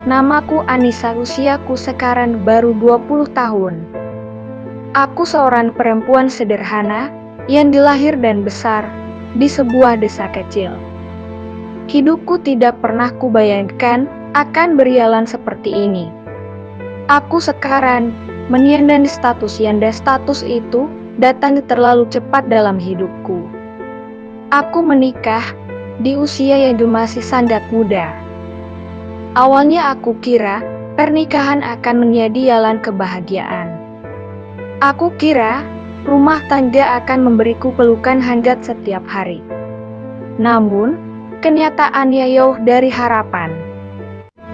Namaku Anissa, usiaku sekarang baru 20 tahun. Aku seorang perempuan sederhana yang dilahir dan besar di sebuah desa kecil. Hidupku tidak pernah kubayangkan akan berjalan seperti ini. Aku sekarang menyandang status yang status itu datang terlalu cepat dalam hidupku. Aku menikah di usia yang masih sangat muda. Awalnya aku kira pernikahan akan menjadi jalan kebahagiaan. Aku kira rumah tangga akan memberiku pelukan hangat setiap hari. Namun, kenyataannya jauh dari harapan.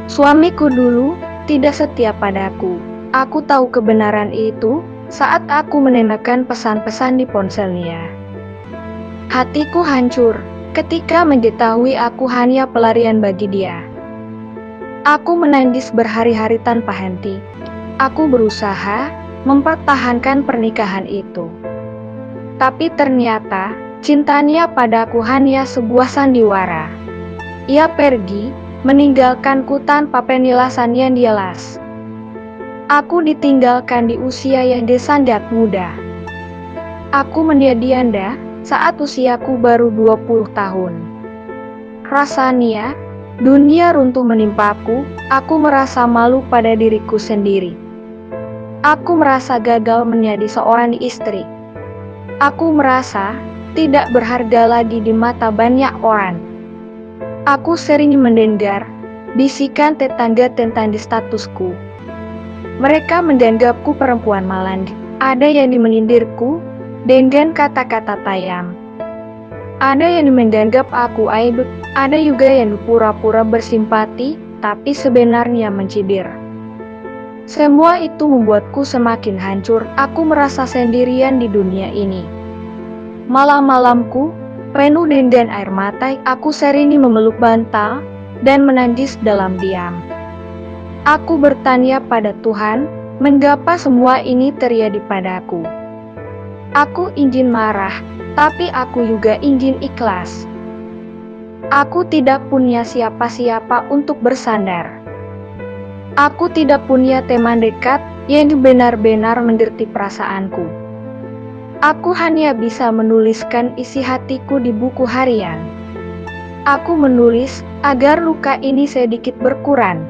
Suamiku dulu tidak setia padaku. Aku tahu kebenaran itu saat aku mendengarkan pesan-pesan di ponselnya. Hatiku hancur ketika mengetahui aku hanya pelarian bagi dia. Aku menangis berhari-hari tanpa henti. Aku berusaha mempertahankan pernikahan itu. Tapi ternyata cintanya padaku hanya sebuah sandiwara. Ia pergi, meninggalkanku tanpa penjelasan yang jelas. Aku ditinggalkan di usia yang sangat muda. Aku menjadi janda saat usiaku baru 20 tahun. Rasanya dunia runtuh menimpaku. Aku merasa malu pada diriku sendiri. Aku merasa gagal menjadi seorang istri. Aku merasa tidak berharga lagi di mata banyak orang. Aku sering mendengar bisikan tetangga tentang statusku. Mereka menganggapku perempuan malang. Ada yang menyindirku dengan kata-kata tajam. Ada yang menganggap aku aib. Ada juga yang pura-pura bersimpati, tapi sebenarnya mencibir. Semua itu membuatku semakin hancur. Aku merasa sendirian di dunia ini. Malam-malamku penuh dengan air mata. Aku sering memeluk bantal dan menangis dalam diam. Aku bertanya pada Tuhan, mengapa semua ini terjadi padaku? Aku ingin marah, tapi aku juga ingin ikhlas. Aku tidak punya siapa-siapa untuk bersandar. Aku tidak punya teman dekat yang benar-benar mengerti perasaanku. Aku hanya bisa menuliskan isi hatiku di buku harian. Aku menulis agar luka ini sedikit berkurang.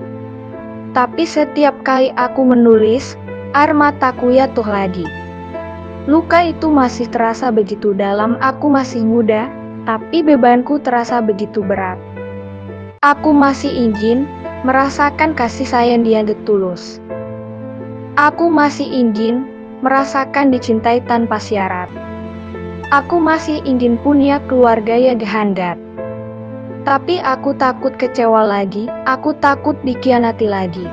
Tapi setiap kali aku menulis, air mataku jatuh lagi. Luka itu masih terasa begitu dalam. Aku masih muda, tapi bebanku terasa begitu berat. Aku masih ingin merasakan kasih sayang yang tulus. Aku masih ingin merasakan dicintai tanpa syarat. Aku masih ingin punya keluarga yang hangat. Tapi aku takut kecewa lagi. Aku takut dikhianati lagi.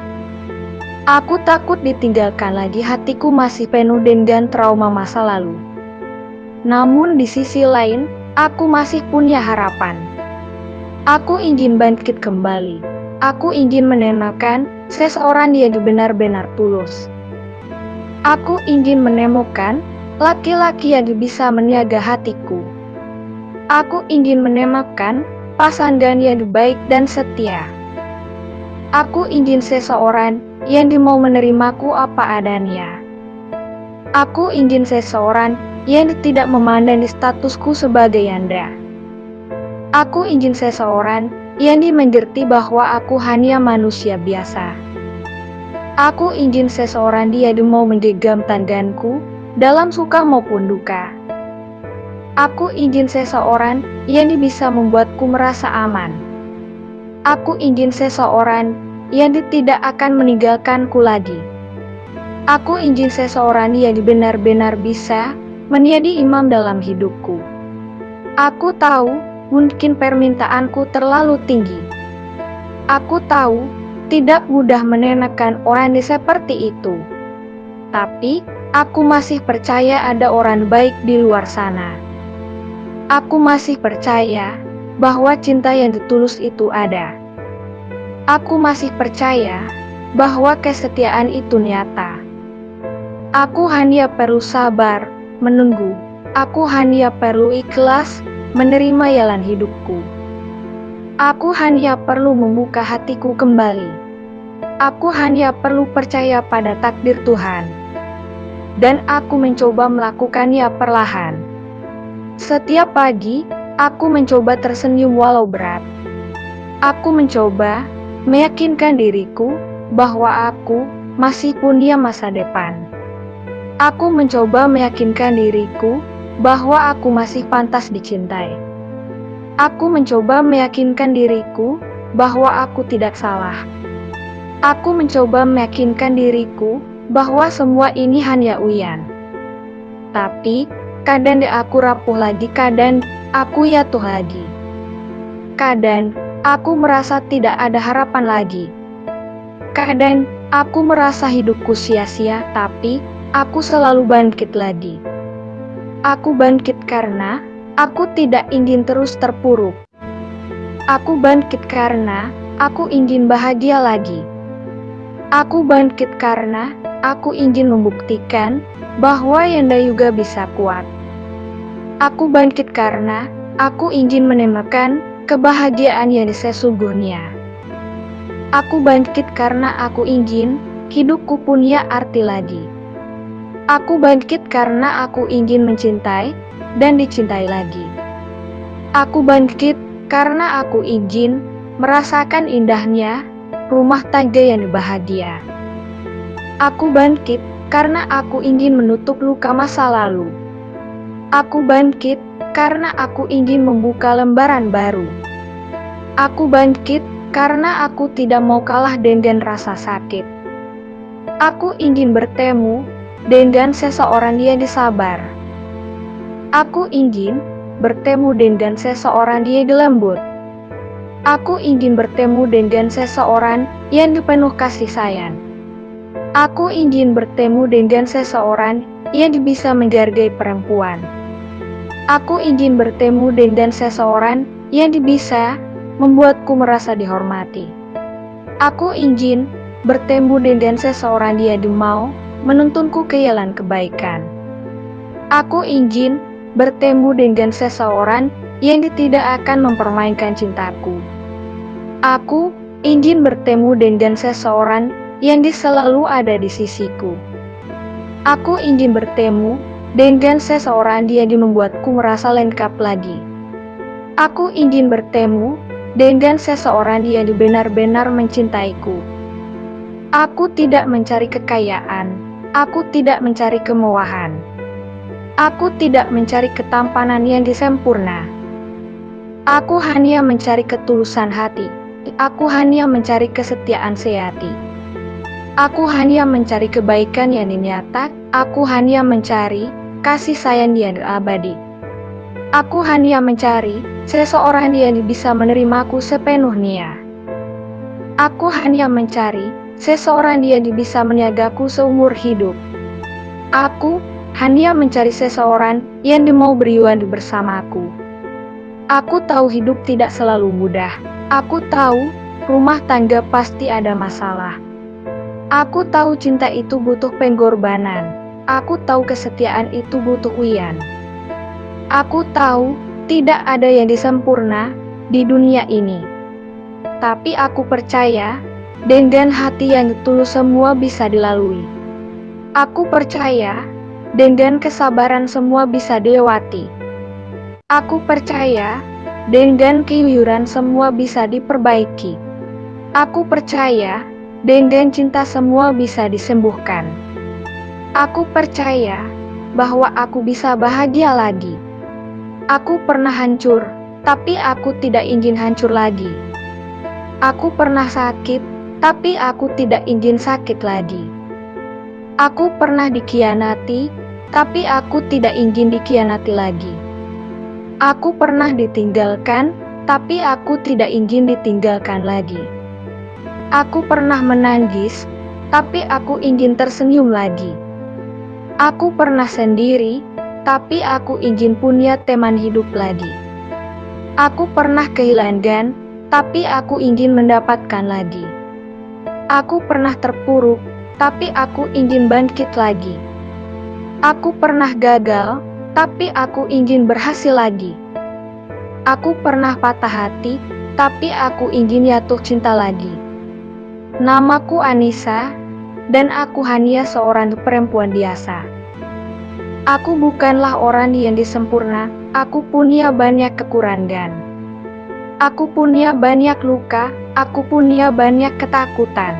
Aku takut ditinggalkan lagi. Hatiku masih penuh dengan trauma masa lalu. Namun di sisi lain, aku masih punya harapan. Aku ingin bangkit kembali. Aku ingin menemukan seseorang yang benar-benar tulus. Aku ingin menemukan laki-laki yang bisa menjaga hatiku. Aku ingin menemukan pasangan yang baik dan setia. Aku ingin seseorang yang mau menerimaku apa adanya. Aku ingin seseorang yang tidak memandang statusku sebagai janda. Aku ingin seseorang yang mengerti bahwa aku hanya manusia biasa. Aku ingin seseorang yang mau menggenggam tanganku dalam suka maupun duka. Aku ingin seseorang yang bisa membuatku merasa aman. Aku ingin seseorang yang tidak akan meninggalkanku lagi. Aku ingin seseorang yang benar-benar bisa menjadi imam dalam hidupku. Aku tahu mungkin permintaanku terlalu tinggi. Aku tahu tidak mudah menenangkan orang seperti itu. Tapi aku masih percaya ada orang baik di luar sana. Aku masih percaya bahwa cinta yang tulus itu ada. Aku masih percaya bahwa kesetiaan itu nyata. Aku hanya perlu sabar, menunggu. Aku hanya perlu ikhlas menerima jalan hidupku. Aku hanya perlu membuka hatiku kembali. Aku hanya perlu percaya pada takdir Tuhan. Dan aku mencoba melakukannya perlahan. Setiap pagi, aku mencoba tersenyum walau berat. Aku mencoba meyakinkan diriku bahwa aku masih punya masa depan. Aku mencoba meyakinkan diriku bahwa aku masih pantas dicintai. Aku mencoba meyakinkan diriku bahwa aku tidak salah. Aku mencoba meyakinkan diriku bahwa semua ini hanya uyan. Tapi, kadang aku rapuh lagi, kadang aku jatuh lagi. Kadang, aku merasa tidak ada harapan lagi. Kadang, aku merasa hidupku sia-sia, tapi aku selalu bangkit lagi. Aku bangkit karena aku tidak ingin terus terpuruk. Aku bangkit karena aku ingin bahagia lagi. Aku bangkit karena aku ingin membuktikan bahwa Yanda juga bisa kuat. Aku bangkit karena aku ingin menemukan kebahagiaan yang sesungguhnya. Aku bangkit karena aku ingin hidupku punya arti lagi. Aku bangkit karena aku ingin mencintai dan dicintai lagi. Aku bangkit karena aku ingin merasakan indahnya rumah tangga yang bahagia. Aku bangkit karena aku ingin menutup luka masa lalu. Aku bangkit karena aku ingin membuka lembaran baru. Aku bangkit karena aku tidak mau kalah dengan rasa sakit. Aku ingin bertemu dengan seseorang yang disabar. Aku ingin bertemu dengan seseorang yang lembut. Aku ingin bertemu dengan seseorang yang dipenuh kasih sayang. Aku ingin bertemu dengan seseorang yang bisa menghargai perempuan. Aku ingin bertemu dengan seseorang yang bisa membuatku merasa dihormati. Aku ingin bertemu dengan seseorang yang mau menuntunku ke jalan kebaikan. Aku ingin bertemu dengan seseorang yang tidak akan mempermainkan cintaku. Aku ingin bertemu dengan seseorang yang selalu ada di sisiku. Aku ingin bertemu dengan seseorang yang membuatku merasa lengkap lagi. Aku ingin bertemu dengan seseorang yang benar-benar mencintaiku. Aku tidak mencari kekayaan. Aku tidak mencari kemewahan. Aku tidak mencari ketampanan yang sempurna. Aku hanya mencari ketulusan hati. Aku hanya mencari kesetiaan sejati. Aku hanya mencari kebaikan yang nyata. Aku hanya mencari kasih sayang yang abadi. Aku hanya mencari seseorang yang bisa menerimaku sepenuhnya. Aku hanya mencari seseorang yang bisa menjagaku seumur hidup. Aku hanya mencari seseorang yang mau berjuang bersamaku. Aku tahu hidup tidak selalu mudah. Aku tahu rumah tangga pasti ada masalah. Aku tahu cinta itu butuh pengorbanan. Aku tahu kesetiaan itu butuh ujian. Aku tahu tidak ada yang sempurna di dunia ini. Tapi aku percaya dengan hati yang tulus semua bisa dilalui. Aku percaya dengan kesabaran semua bisa dilewati. Aku percaya dengan kejujuran semua bisa diperbaiki. Aku percaya dengan cinta semua bisa disembuhkan. Aku percaya bahwa aku bisa bahagia lagi. Aku pernah hancur, tapi aku tidak ingin hancur lagi. Aku pernah sakit, tapi aku tidak ingin sakit lagi. Aku pernah dikhianati, tapi aku tidak ingin dikhianati lagi. Aku pernah ditinggalkan, tapi aku tidak ingin ditinggalkan lagi. Aku pernah menangis, tapi aku ingin tersenyum lagi. Aku pernah sendiri, tapi aku ingin punya teman hidup lagi. Aku pernah kehilangan, tapi aku ingin mendapatkan lagi. Aku pernah terpuruk, tapi aku ingin bangkit lagi. Aku pernah gagal, tapi aku ingin berhasil lagi. Aku pernah patah hati, tapi aku ingin jatuh cinta lagi. Namaku Anissa, dan aku hanya seorang perempuan biasa. Aku bukanlah orang yang disempurna, aku punya banyak kekurangan. Aku punya banyak luka, aku punya banyak ketakutan.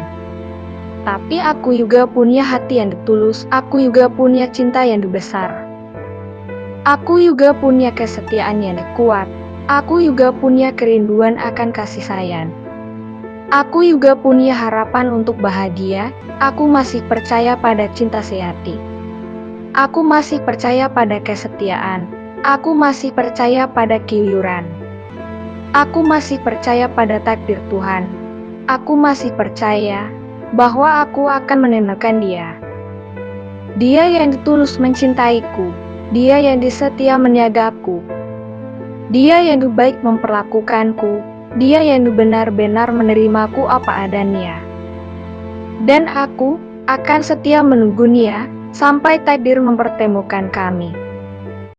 Tapi aku juga punya hati yang tulus, aku juga punya cinta yang besar. Aku juga punya kesetiaan yang kuat, aku juga punya kerinduan akan kasih sayang. Aku juga punya harapan untuk bahagia, aku masih percaya pada cinta sejati. Aku masih percaya pada kesetiaan, aku masih percaya pada kejujur. Aku masih percaya pada takdir Tuhan. Aku masih percaya bahwa aku akan menemukan Dia. Dia yang tulus mencintaiku, Dia yang setia menjagaku, Dia yang baik memperlakukanku, Dia yang benar-benar menerimaku apa adanya. Dan aku akan setia menunggu Dia sampai takdir mempertemukan kami.